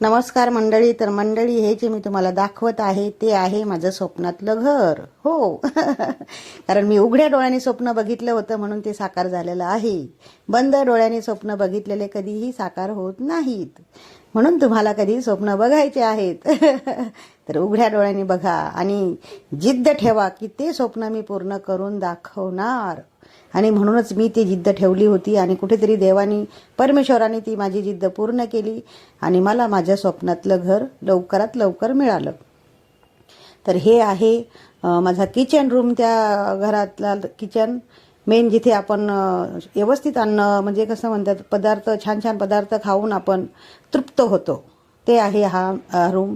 नमस्कार मंडळी. तर मंडळी, हे जे मी तुम्हाला दाखवत आहे ते आहे माझं स्वप्नातलं घर. हो. कारण मी उघड्या डोळ्यांनी स्वप्न बघितलं होतं म्हणून ते साकार झालेलं आहे. बंद डोळ्यांनी स्वप्न बघितलेले कधीही साकार होत नाहीत, म्हणून तुम्हाला कधी स्वप्न बघायचे आहेत. तर उघड्या डोळ्यांनी बघा आणि जिद्द ठेवा की ते स्वप्न मी पूर्ण करून दाखवणार. आणि म्हणूनच मी ती जिद्द ठेवली होती आणि कुठेतरी देवानी, परमेश्वराने ती माझी जिद्द पूर्ण केली आणि मला माझ्या स्वप्नातलं घर लवकरात लवकर मिळालं. तर हे आहे माझा किचन रूम. त्या घरातला किचन मेन, जिथे आपण व्यवस्थित अन्न, म्हणजे कसं म्हणतात, पदार्थ, छान छान पदार्थ खाऊन आपण तृप्त होतो, ते आहे हा रूम.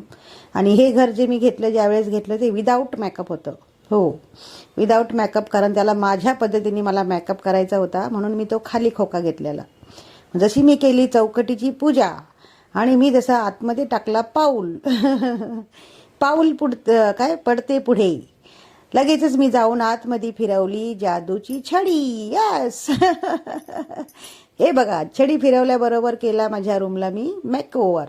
आणि हे घर जे मी घेतलं, ज्यावेळेस घेतलं, ते विदाऊट मेकअप होतं. हो, विदाऊट मेकअप. कारण त्याला माझ्या पद्धतीने मला मेकअप करायचा होता, म्हणून मी तो खाली खोका घेतलेला. जशी मी केली चौकटीची पूजा आणि मी जसा आतमध्ये टाकला पाऊल. पाऊल पडते पुढे, लगेचच मी जाऊन आतमध्ये फिरवली जादूची छडी. यस. हे बघा, छडी फिरवल्याबरोबर केला माझ्या रूमला मी मेकओव्हर.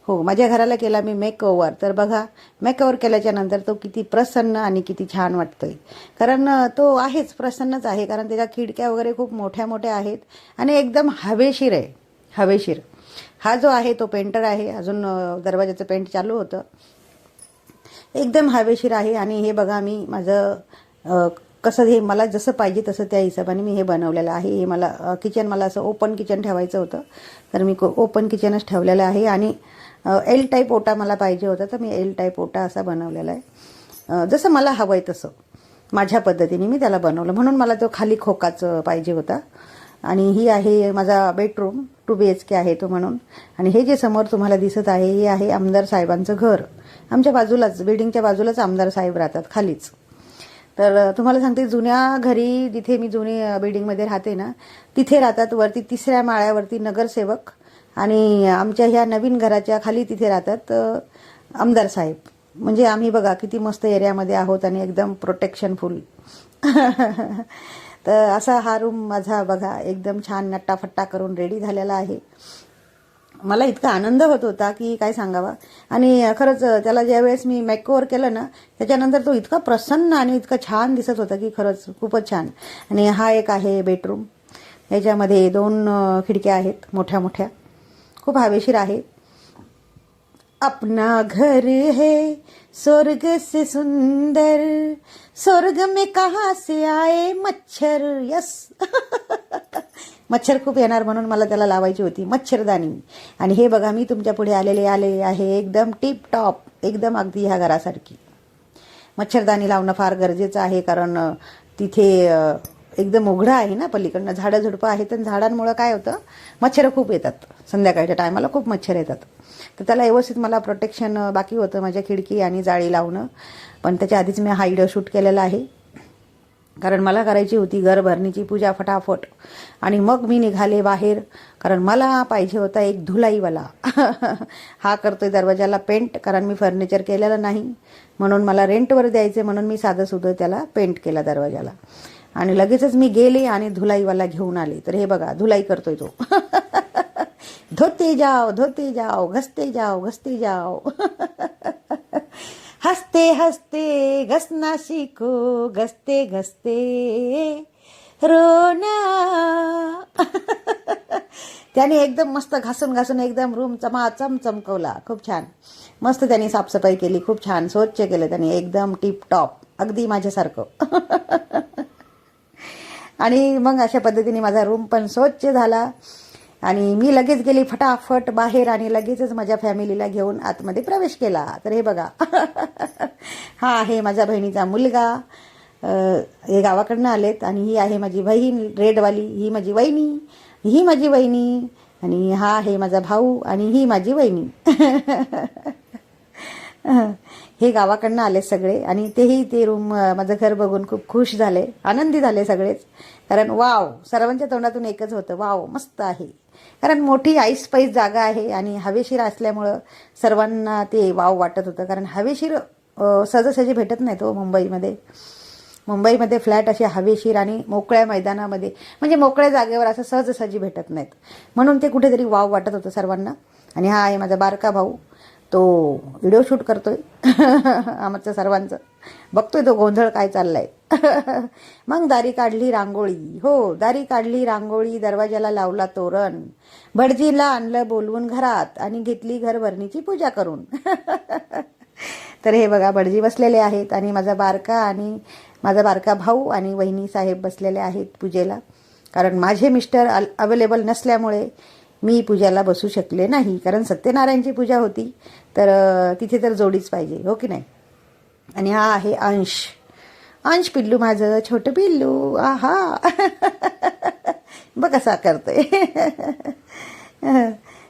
हो, माझ्या घराला केला मी मेकओव्हर. तर बघा, मेकओव्हर केल्याच्या नंतर तो किती प्रसन्न आणि किती छान वाटतोय. कारण तो आहेच, प्रसन्नच आहे, कारण त्याच्या खिडक्या वगैरे खूप मोठ्या मोठ्या आहेत आणि एकदम हवेशीर आहे. हवेशीर. हा जो आहे तो पेंटर आहे, अजून दरवाजाचं पेंट चालू होतं. एकदम हवेशीर आहे. आणि हे बघा, मी माझं कसं, हे मला जसं पाहिजे तसं त्या हिशोबाने मी हे बनवलेलं आहे. हे मला किचन, मला असं ओपन किचन ठेवायचं होतं, तर मी ओपन किचनच ठेवलेलं आहे. आणि एल टाईप ओटा मला पाहिजे होता, तर मी एल टाईप ओटा असा बनवलेला आहे. जसं मला हवं आहे तसं माझ्या पद्धतीने मी त्याला बनवलं, म्हणून मला तो खाली खोकाचं पाहिजे होता. आणि ही आहे माझा बेडरूम, 2 BHK आहे तो म्हणून. आणि हे जे समोर तुम्हाला दिसत आहे, हे आहे आमदार साहेबांचं घर. आमच्या बाजूलाच, बिल्डिंगच्या बाजूलाच आमदार साहेब राहतात, खालीच. तर तुम्हाला सांगते, जुन्या घरी, जिथे मी जुनी बिल्डिंगमध्ये राहते ना, तिथे राहतात वरती 3ऱ्या माळ्यावरती नगरसेवक, आणि आमच्या ह्या नवीन घराच्या खाली तिथे राहतात आमदार साहेब. म्हणजे आम्ही बघा किती मस्त एरियामध्ये आहोत आणि एकदम प्रोटेक्शन फुल. तर असा हा रूम माझा बघा, एकदम छान नट्टाफट्टा करून रेडी झालेला आहे. मला इतका आनंद होत होता की काय सांगावा. आणि खरंच त्याला ज्यावेळेस मी मेकओव्हर केलं ना, त्याच्यानंतर तो इतका प्रसन्न आणि इतका छान दिसत होता की खरंच खूपच छान. आणि हा एक आहे बेडरूम. याच्यामध्ये 2 खिडक्या आहेत मोठ्या मोठ्या, खूप हवेशीर आहे. अपना घर है स्वर्ग से सुंदर, स्वर्ग में कहाँ से आए मच्छर. यस. मच्छर खूप येणार म्हणून मला त्याला लावायची होती मच्छरदाणी. आणि हे बघा, मी तुमच्या पुढे आले आहे एकदम टिप टॉप, एकदम अगदी ह्या घरासारखी. मच्छरदाणी लावणं फार गरजेचं आहे, कारण तिथे एकदम उघडं आहे ना, पलीकडनं झाडं झुडपं आहेत, आणि झाडांमुळं काय होतं, मच्छर खूप येतात. संध्याकाळच्या टायमाला खूप मच्छर येतात. तर त्याला व्यवस्थित मला प्रोटेक्शन बाकी होतं, माझ्या खिडकी आणि जाळी लावणं. पण त्याच्या आधीच मी हाईड शूट केलेलं आहे, कारण मला करायची होती घरभरणीची पूजा फटाफट. आणि मग मी निघाले बाहेर, कारण मला पाहिजे होता एक धुलाईवाला. हा करतोय दरवाजाला पेंट, कारण मी फर्निचर केलेलं नाही, म्हणून मला रेंटवर द्यायचे, म्हणून मी साधं सुधं त्याला पेंट केला दरवाजाला. आणि लगेचच मी गेले आणि धुलाईवाला घेऊन आले. तर हे बघा, धुलाई करतोय तो. धोते जाओ घसते जाओ. हसते हसते घसना सीखो, घसते घसते रोना. त्याने एकदम मस्त घासून एकदम रूम चमाचम चमकवला. खूप छान, मस्त त्यांनी साफसफाई केली, खूप छान स्वच्छ केलं त्यांनी, एकदम टिप टॉप, अगदी माझ्यासारखं. आणि मग अशा पद्धतीने माझा रूम पण स्वच्छ झाला. आणि मी लगेच गेली फटाफट बाहेर आणि लगेचच माझ्या फॅमिलीला घेऊन आतमध्ये प्रवेश केला. तर हे बघा, हा आहे माझ्या बहिणीचा मुलगा. हे गावाकडनं आलेत. आणि ही आहे माझी बहीण रेडवाली, ही माझी वहिनी, ही माझी वहिनी. आणि हा आहे माझा भाऊ आणि ही माझी वहिनी. हे गावाकडनं आले सगळे. आणि तेही ते रूम, माझं घर बघून खूप खुश झाले, आनंदी झाले सगळेच. कारण वाव, सर्वांच्या तोंडातून एकच होतं, वाव मस्त आहे. कारण मोठी ऐसपैस जागा आहे आणि हवेशीर असल्यामुळं सर्वांना ते वाव वाटत होतं. कारण हवेशीर सहजासहजी भेटत नाही तो मुंबईमध्ये फ्लॅट असे हवेशीर आणि मोकळ्या मैदानामध्ये, म्हणजे मोकळ्या जागेवर असं सहजासहजी भेटत नाहीत, म्हणून ते कुठेतरी वाव वाटत होतं सर्वांना. आणि हा आहे माझा बारका भाऊ, तो व्हिडिओ शूट करतोय आमच्या सर्वांचं. बघतोय तो गोंधळ काय चाललाय. मग दारी काढली रांगोळी, हो दारी काढली रांगोळी, दरवाजाला लावला तोरण, भटजीला आणलं बोलवून घरात आणि घेतली घरभरणीची पूजा करून. तर हे बघा भटजी बसलेले आहेत आणि माझा बारका भाऊ आणि वहिनी साहेब बसलेले आहेत पूजेला. कारण माझे मिस्टर अवेलेबल नसल्यामुळे मी पूजाला बसू शकले नाही. कारण सत्यनारायणची पूजा होती तर तिथे तर जोडीच पाहिजे, हो की नाही. आणि हा आहे अंश पिल्लू, माझं छोटं पिल्लू. आहा बघ कसा करतोय.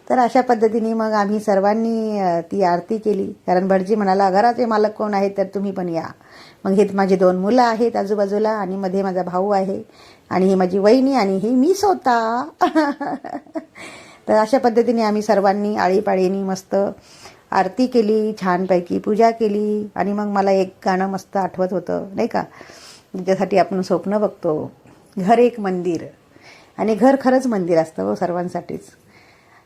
तर अशा पद्धतीने मग आम्ही सर्वांनी ती आरती केली. कारण भटजी म्हणाला घराचे मालक कोण आहेत तर तुम्ही पण या. मग हे माझी 2 मुलं आहेत आजूबाजूला आणि मध्ये माझा भाऊ आहे आणि ही माझी वहिनी आणि ही मी स्वतः. तर अशा पद्धतीने आम्ही सर्वांनी आळीपाळीनी मस्त आरती केली, छानपैकी पूजा केली. आणि मग मला एक गाणं मस्त आठवत होतं नाही का, ज्यासाठी आपण स्वप्न बघतो, घर एक मंदिर. आणि घर खरंच मंदिर असतं हो सर्वांसाठीच.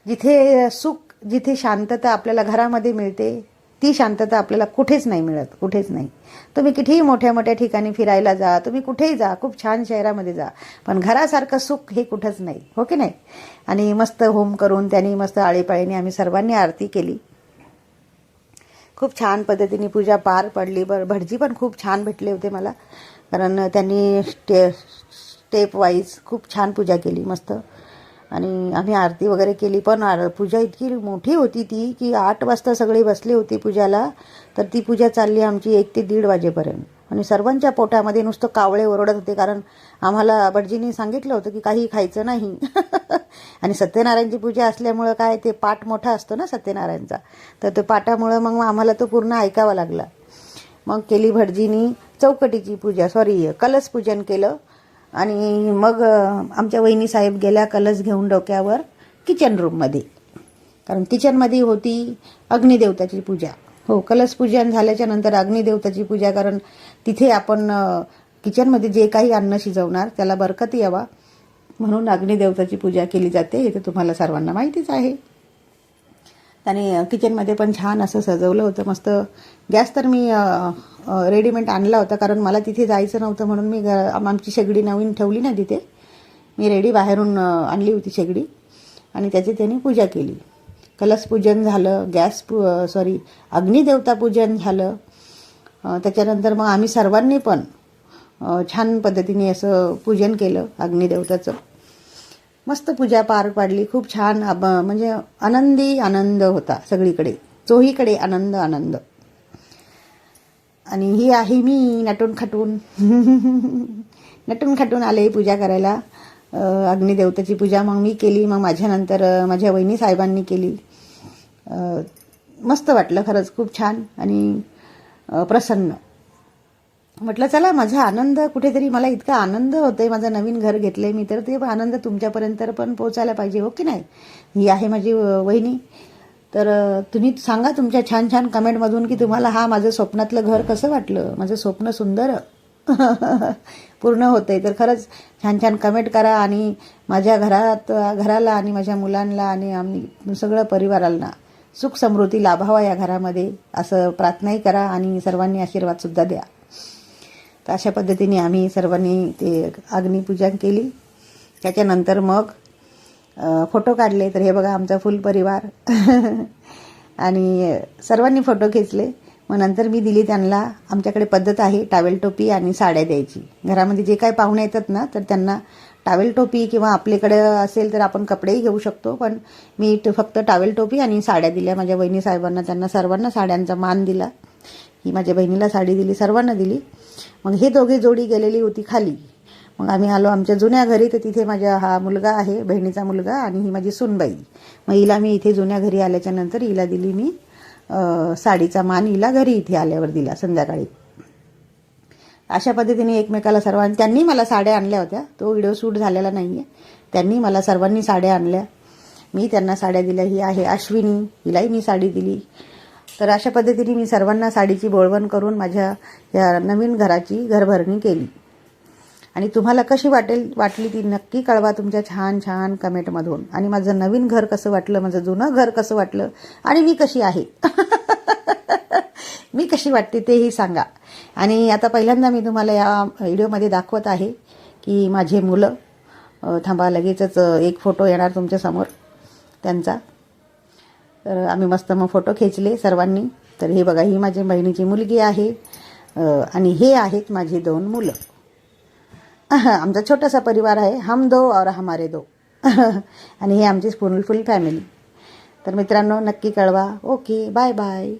जिथे सुख, जिथे शांतता आपल्याला घरामध्ये मिळते, ती शांतता आपल्याला कुठेच नाही मिळत, कुठेच नाही. तुम्ही कितीही मोठ्या मोठ्या ठिकाणी फिरायला जा, तुम्ही कुठेही जा, खूप छान शहरामध्ये जा, पण घरासारखं सुख हे कुठंच नाही, हो की नाही. आणि मस्त होम करून त्यांनी मस्त आळीपाळीने आम्ही सर्वांनी आरती केली. खूप छान पद्धतीने पूजा पार पडली. भटजी पण खूप छान भेटले होते मला, कारण त्यांनी स्टेप वाईज खूप छान पूजा केली मस्त. आणि आम्ही आरती वगैरे केली. पण पूजा इतकी मोठी होती ती की 8 वाजता सगळे बसले होते पूजाला. तर ती पूजा चालली आमची 1 ते 1:30 वाजेपर्यंत. आणि सर्वांच्या पोटामध्ये नुसतं कावळे ओरडत होते, कारण आम्हाला भटजींनी सांगितलं होतं की काही खायचं नाही. आणि सत्यनारायणची पूजा असल्यामुळं काय ते पाठ मोठा असतो ना सत्यनारायणचा, तर ते पाठामुळं मग आम्हाला तो पूर्ण ऐकावा लागला. मग केली भटजींनी चौकटीची पूजा, कलश पूजन केलं. आणि मग आमच्या वहिनी साहेब गेल्या कलश घेऊन डोक्यावर किचन रूममध्ये, कारण किचनमध्ये होती अग्निदेवताची पूजा. हो, कलश पूजन झाल्याच्या नंतर अग्निदेवताची पूजा, कारण तिथे आपण किचनमध्ये जे काही अन्न शिजवणार त्याला बरकत यावा म्हणून अग्निदेवताची पूजा केली जाते. हे तर तुम्हाला सर्वांना माहितीच आहे. त्याने किचनमध्ये पण छान असं सजवलं होतं मस्त. गॅस तर मी रेडीमेड आणला होता, कारण मला तिथे जायचं नव्हतं म्हणून मी आमची शेगडी नवीन ठेवली ना तिथे, मी रेडी बाहेरून आणली होती शेगडी आणि त्याची त्यांनी पूजा केली. कलश पूजन झालं, अग्निदेवता पूजन झालं. त्याच्यानंतर मग आम्ही सर्वांनी पण छान पद्धतीने असं पूजन केलं अग्निदेवताचं. मस्त पूजा पार पाडली. खूप छान, म्हणजे आनंद होता सगळीकडे, चोहीकडे आनंद. आणि ही आहे मी नटून खटून आले पूजा करायला. अग्निदेवताची पूजा मग मी केली. मग माझ्यानंतर माझ्या वहिनी साहेबांनी केली. मस्त वाटलं खरंच, खूप छान आणि प्रसन्न. म्हटलं चला माझा आनंद कुठेतरी, मला इतका आनंद होतोय, माझं नवीन घर घेतलंय मी, तर ते आनंद तुमच्यापर्यंत पण पोहोचायला पाहिजे, हो की नाही. ही आहे माझी वहिनी. तर तुम्ही सांगा तुमच्या छान छान कमेंटमधून की तुम्हाला हा माझं स्वप्नातलं घर कसं वाटलं, माझं स्वप्न सुंदर पूर्ण होतंय. तर खरंच छान छान कमेंट करा आणि माझ्या घराला आणि माझ्या मुलांना आणि आम्ही सगळं परिवाराला सुख समृद्धी लाभावा या घरामध्ये, असं प्रार्थनाही करा आणि सर्वांनी आशीर्वादसुद्धा द्या. तर अशा पद्धतीने आम्ही सर्वांनी ते अग्निपूजन केली. त्याच्यानंतर मग फोटो काढले. तर हे बघा आमचा फुल परिवार आणि सर्वांनी फोटो खेचले. मग नंतर मी दिली त्यांना, आमच्याकडे पद्धत आहे टावेल टोपी आणि साड्या द्यायची. घरामध्ये जे काही पाहुणे येतात ना तर त्यांना टावेल टोपी, किंवा आपल्याकडे असेल तर आपण कपडेही घेऊ शकतो, पण मी फक्त टावेल टोपी आणि साड्या दिल्या माझ्या बहिणी साहेबांना. त्यांना सर्वांना साड्यांचा मान दिला. ही माझ्या बहिणीला साडी दिली, सर्वांना दिली. मग हे दोघे जोडी गेलेली होती खाली. मग आम्ही आलो आमच्या जुन्या घरी. तर तिथे माझा हा मुलगा आहे, बहिणीचा मुलगा, आणि ही माझी सूनबाई. मग हिला मी इथे जुन्या घरी आल्याच्या नंतर हिला दिली मी साडीचा मान, हिला घरी इथे आल्यावर दिला संध्याकाळी. अशा पद्धतीने एकमेकाला त्यांनी मला साड्या आणल्या होत्या. तो व्हिडिओ शूट झालेला नाही आहे. त्यांनी मला सर्वांनी साड्या आणल्या, मी त्यांना साड्या दिल्या. ही आहे अश्विनी, हिलाही मी साडी दिली. तर अशा पद्धतीने मी सर्वांना साडीची बोळवण करून माझ्या या नवीन घराची घरभरणी केली. आणि तुम्हाला कशी वाटली ती नक्की कळवा तुमच्या छान छान कमेंटमधून. आणि माझं नवीन घर कसं वाटलं, माझं जुनं घर कसं वाटलं, आणि मी कशी आहे मी कशी वाटते तेही सांगा. आणि आता पहिल्यांदा मी तुम्हाला या व्हिडिओमध्ये दाखवत आहे की माझे मुलं, थांबा लगेचच एक फोटो येणार तुमच्यासमोर त्यांचा. तर आम्ही मस्त मग फोटो खेचले सर्वांनी. तर हे बघा, ही माझी बहिणीची मुलगी आहे आणि हे आहेत माझी 2 मुलं. आमचा छोटासा परिवार आहे, हम दो और हमारे दो. आणि हे आमची फुल फॅमिली. तर मित्रांनो नक्की कळवा. Okay, bye bye.